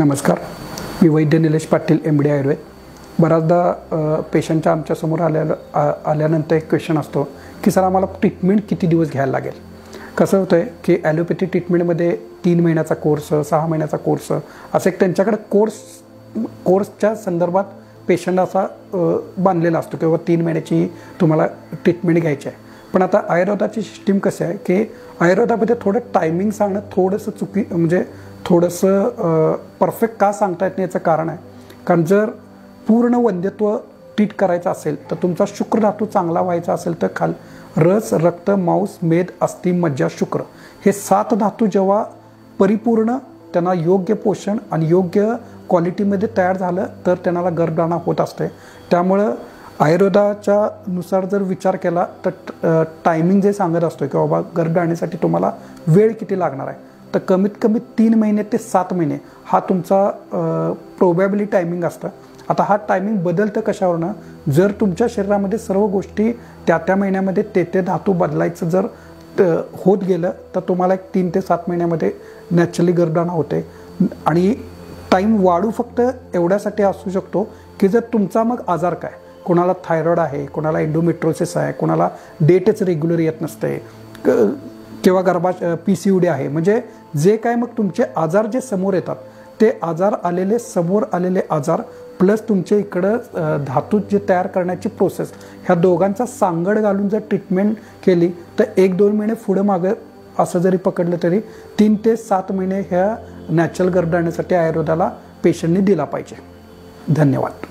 नमस्कार, मी वैद्य निलेश पाटील MD आयुर्वेद। बऱ्याचदा पेशंटच्या आमच्यासमोर आल्यानंतर एक क्वेश्चन असतो की सर आम्हाला ट्रीटमेंट किती दिवस घ्यायला लागेल। कसं होतं आहे की ॲलोपॅथी ट्रीटमेंटमध्ये 3 महिन्याचा कोर्स, 6 महिन्याचा कोर्स असं एक त्यांच्याकडे कोर्सच्या संदर्भात पेशंट असा बांधलेला असतो किंवा 3 महिन्याची तुम्हाला ट्रीटमेंट घ्यायची आहे। पण आता आयुर्वेदाची सिस्टीम कसं आहे की आयुर्वेदामध्ये थोडं टायमिंग सांगणं थोडंसं म्हणजे थोडंसं परफेक्ट का सांगता येत नाही याचं कारण आहे, कारण जर पूर्ण वंध्यत्व ट्रीट करायचं असेल तर तुमचा शुक्र धातू चांगला व्हायचा असेल तर रस, रक्त, मांस, मेद, अस्थि, मज्जा, शुक्र हे 7 धातू जेव्हा परिपूर्ण त्यांना योग्य पोषण आणि योग्य क्वालिटीमध्ये तयार झालं तर त्यांना गर्भधारणा होत असते। त्यामुळं आयुर्वेदाच्या नुसार जर विचार केला तर टायमिंग जे सांगत असतो की बाबा गर्भधारणेसाठी तुम्हाला वेळ किती लागणार आहे, तर कमीत कमी 3 महिने ते 7 महिने हा तुमचा प्रोबॅबिली टायमिंग असतं। आता हा टायमिंग बदलतं कशावरनं, जर तुमच्या शरीरामध्ये सर्व गोष्टी त्या महिन्यामध्ये ते धातू बदलायचं जर होत गेलं तर तुम्हाला एक 3 ते 7 महिन्यामध्ये नॅचरली गर्भधारणा होते। आणि टाईम वाढू फक्त एवढ्यासाठी असू शकतो की जर तुमचा मग आजार काय, कोणाला थायरॉइड आहे, कोणाला एंडोमेट्रोसिस आहे, कोणाला डेटच रेग्युलर येत नसते किंवा PCOD आहे, म्हणजे जे काय मग तुमचे आजार जे समोर येतात ते समोर आलेले आजार प्लस तुमच्या इकडं धातू जे तयार करण्याची प्रोसेस ह्या दोघांचा सांगड घालून जर ट्रीटमेंट केली तर 1-2 महिने पुढं मागं असं जरी पकडलं तरी 3 ते 7 महिने ह्या नॅचरल गर्भधारणेसाठी आयुर्वेदाला पेशंटने दिला पाहिजे। धन्यवाद।